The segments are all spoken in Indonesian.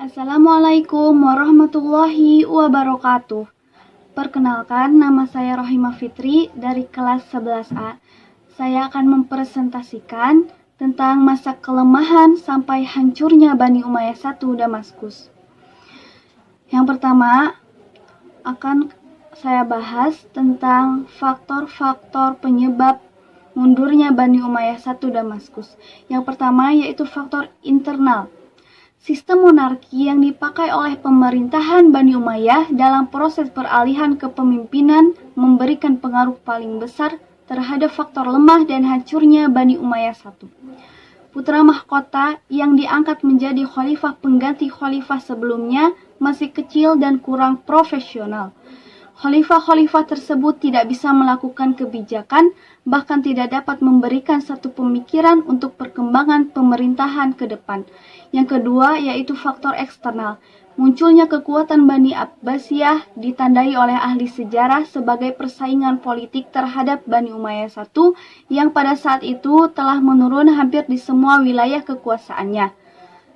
Assalamualaikum warahmatullahi wabarakatuh. Perkenalkan, nama saya Rohimah Fitri dari kelas 11A. Saya akan mempresentasikan tentang masa kelemahan sampai hancurnya Bani Umayyah I Damaskus. Yang pertama, akan saya bahas tentang faktor-faktor penyebab mundurnya Bani Umayyah I Damaskus. Yang pertama yaitu faktor internal. Sistem monarki yang dipakai oleh pemerintahan Bani Umayyah dalam proses peralihan kepemimpinan memberikan pengaruh paling besar terhadap faktor lemah dan hancurnya Bani Umayyah I. Putra mahkota yang diangkat menjadi khalifah pengganti khalifah sebelumnya masih kecil dan kurang profesional. Khalifah-khalifah tersebut tidak bisa melakukan kebijakan, bahkan tidak dapat memberikan satu pemikiran untuk perkembangan pemerintahan ke depan. Yang kedua yaitu faktor eksternal. Munculnya kekuatan Bani Abbasiyah ditandai oleh ahli sejarah sebagai persaingan politik terhadap Bani Umayyah I yang pada saat itu telah menurun hampir di semua wilayah kekuasaannya.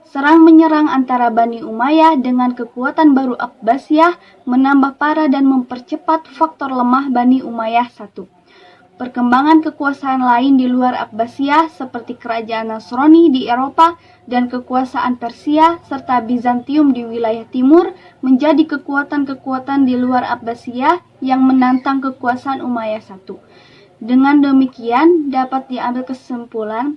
Serang menyerang antara Bani Umayyah dengan kekuatan baru Abbasiyah menambah parah dan mempercepat faktor lemah Bani Umayyah I. Perkembangan kekuasaan lain di luar Abbasiyah seperti kerajaan Nasrani di Eropa dan kekuasaan Persia serta Bizantium di wilayah timur menjadi kekuatan-kekuatan di luar Abbasiyah yang menantang kekuasaan Umayyah I. Dengan demikian dapat diambil kesimpulan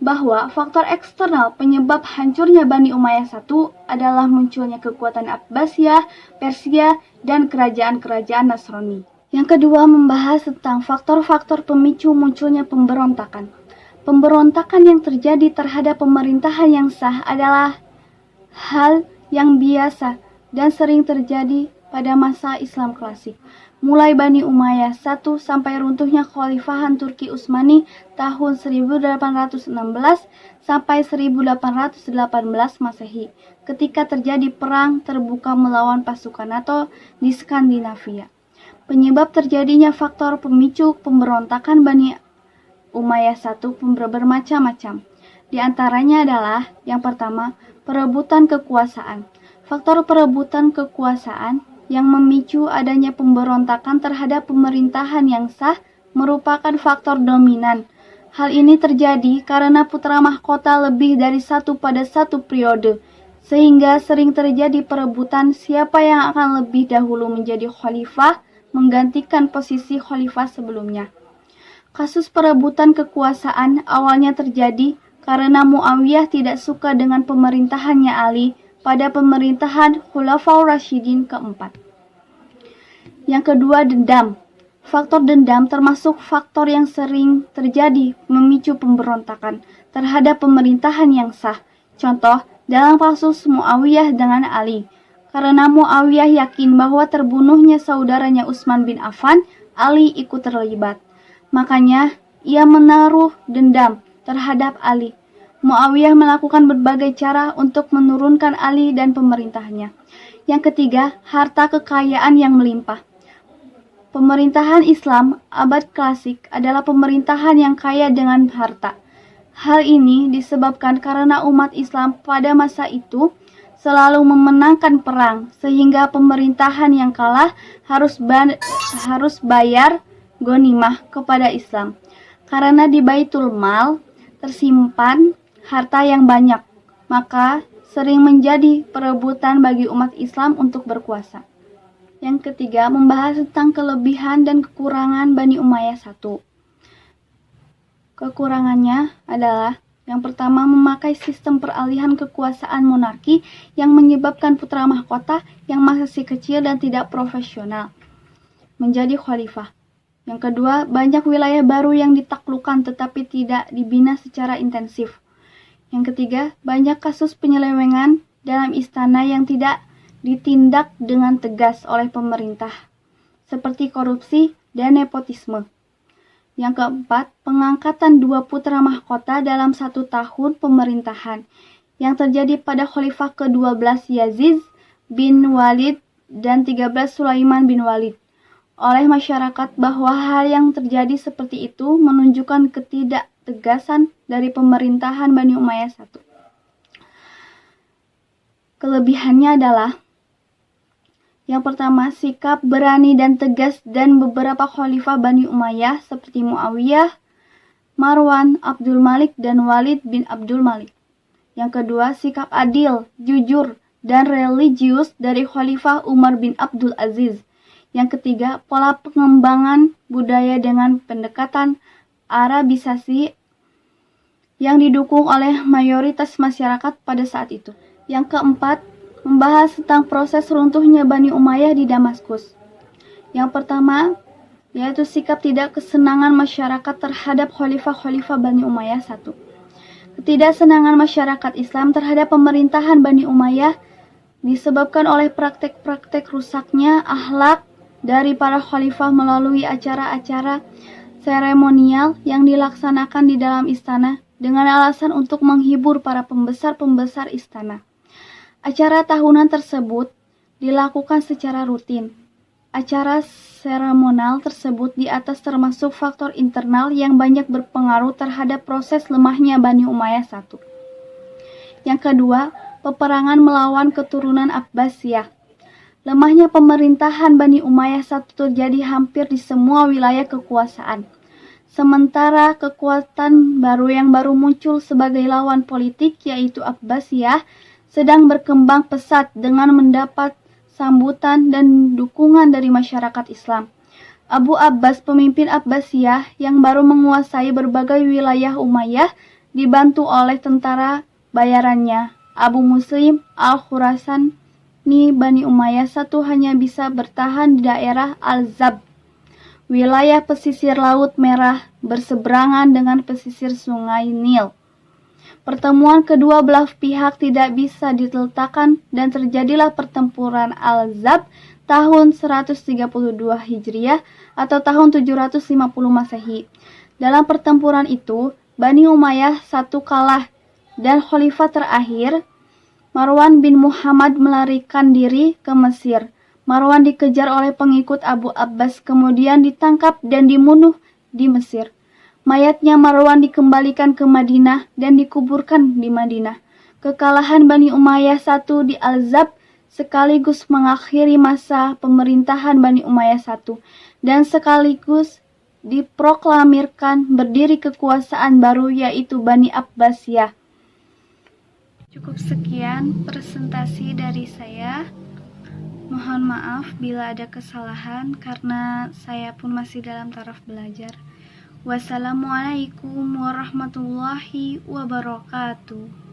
bahwa faktor eksternal penyebab hancurnya Bani Umayyah I adalah munculnya kekuatan Abbasiyah, Persia, dan kerajaan-kerajaan Nasrani. Yang kedua membahas tentang faktor-faktor pemicu munculnya pemberontakan. Pemberontakan yang terjadi terhadap pemerintahan yang sah adalah hal yang biasa dan sering terjadi pada masa Islam klasik. Mulai Bani Umayyah I sampai runtuhnya Khalifahan Turki Utsmani tahun 1816 sampai 1818 Masehi, ketika terjadi perang terbuka melawan pasukan NATO di Skandinavia. Penyebab terjadinya faktor pemicu pemberontakan Bani Umayyah I bermacam-macam. Di antaranya adalah yang pertama, perebutan kekuasaan. Faktor perebutan kekuasaan yang memicu adanya pemberontakan terhadap pemerintahan yang sah merupakan faktor dominan. Hal ini terjadi karena putra mahkota lebih dari satu pada satu periode, sehingga sering terjadi perebutan siapa yang akan lebih dahulu menjadi khalifah menggantikan posisi khalifah sebelumnya. Kasus perebutan kekuasaan awalnya terjadi karena Muawiyah tidak suka dengan pemerintahannya Ali pada pemerintahan Khulafaur Rasyidin keempat. Yang kedua, dendam. Faktor dendam termasuk faktor yang sering terjadi memicu pemberontakan terhadap pemerintahan yang sah. Contoh, dalam kasus Muawiyah dengan Ali. Karena Muawiyah yakin bahwa terbunuhnya saudaranya Utsman bin Affan, Ali ikut terlibat. Makanya, ia menaruh dendam terhadap Ali. Muawiyah melakukan berbagai cara untuk menurunkan Ali dan pemerintahannya. Yang ketiga, harta kekayaan yang melimpah. Pemerintahan Islam abad klasik adalah pemerintahan yang kaya dengan harta. Hal ini disebabkan karena umat Islam pada masa itu selalu memenangkan perang, sehingga pemerintahan yang kalah harus bayar ghanimah kepada Islam. Karena di Baitul Mal tersimpan harta yang banyak, maka sering menjadi perebutan bagi umat Islam untuk berkuasa. Yang ketiga, membahas tentang kelebihan dan kekurangan Bani Umayyah I. Kekurangannya adalah yang pertama, memakai sistem peralihan kekuasaan monarki yang menyebabkan putra mahkota yang masih kecil dan tidak profesional menjadi khalifah. Yang kedua, banyak wilayah baru yang ditaklukkan tetapi tidak dibina secara intensif. Yang ketiga, banyak kasus penyelewengan dalam istana yang tidak ditindak dengan tegas oleh pemerintah, seperti korupsi dan nepotisme. Yang keempat, pengangkatan dua putra mahkota dalam 1 tahun pemerintahan yang terjadi pada Khalifah ke-12 Yazid bin Walid dan 13 Sulaiman bin Walid oleh masyarakat, bahwa hal yang terjadi seperti itu menunjukkan ketidaktegasan tegasan dari pemerintahan Bani Umayyah I. Kelebihannya adalah yang pertama, sikap berani dan tegas dan beberapa khalifah Bani Umayyah seperti Muawiyah, Marwan, Abdul Malik, dan Walid bin Abdul Malik. Yang kedua, sikap adil, jujur, dan religius dari Khalifah Umar bin Abdul Aziz. Yang ketiga, pola pengembangan budaya dengan pendekatan Arabisasi yang didukung oleh mayoritas masyarakat pada saat itu. Yang keempat, membahas tentang proses runtuhnya Bani Umayyah di Damaskus. Yang pertama, yaitu sikap tidak kesenangan masyarakat terhadap khalifah-khalifah Bani Umayyah. 1. Ketidaksenangan masyarakat Islam terhadap pemerintahan Bani Umayyah disebabkan oleh praktek-praktek rusaknya akhlak dari para khalifah melalui acara-acara seremonial yang dilaksanakan di dalam istana dengan alasan untuk menghibur para pembesar-pembesar istana. Acara tahunan tersebut dilakukan secara rutin. Acara seremonial tersebut di atas termasuk faktor internal yang banyak berpengaruh terhadap proses lemahnya Bani Umayyah. 1. Yang kedua, peperangan melawan keturunan Abbasiyah. Lemahnya pemerintahan Bani Umayyah I terjadi hampir di semua wilayah kekuasaan. Sementara kekuatan yang baru muncul sebagai lawan politik yaitu Abbasiyah sedang berkembang pesat dengan mendapat sambutan dan dukungan dari masyarakat Islam. Abu Abbas, pemimpin Abbasiyah yang baru menguasai berbagai wilayah Umayyah, dibantu oleh tentara bayarannya, Abu Muslim Al-Khurasani. Bani Umayyah I hanya bisa bertahan di daerah Al-Zab, wilayah pesisir Laut Merah berseberangan dengan pesisir Sungai Nil. Pertemuan kedua belah pihak tidak bisa diletakkan dan terjadilah pertempuran Al-Zab tahun 132 Hijriah atau tahun 750 Masehi. Dalam pertempuran itu, Bani Umayyah I kalah dan khalifah terakhir, Marwan bin Muhammad, melarikan diri ke Mesir. Marwan dikejar oleh pengikut Abu Abbas, kemudian ditangkap dan dibunuh di Mesir. Mayatnya Marwan dikembalikan ke Madinah dan dikuburkan di Madinah. Kekalahan Bani Umayyah I di Al-Zab sekaligus mengakhiri masa pemerintahan Bani Umayyah I dan sekaligus diproklamirkan berdiri kekuasaan baru yaitu Bani Abbasiyah. Cukup sekian presentasi dari saya. Mohon maaf bila ada kesalahan karena saya pun masih dalam taraf belajar. Wassalamualaikum warahmatullahi wabarakatuh.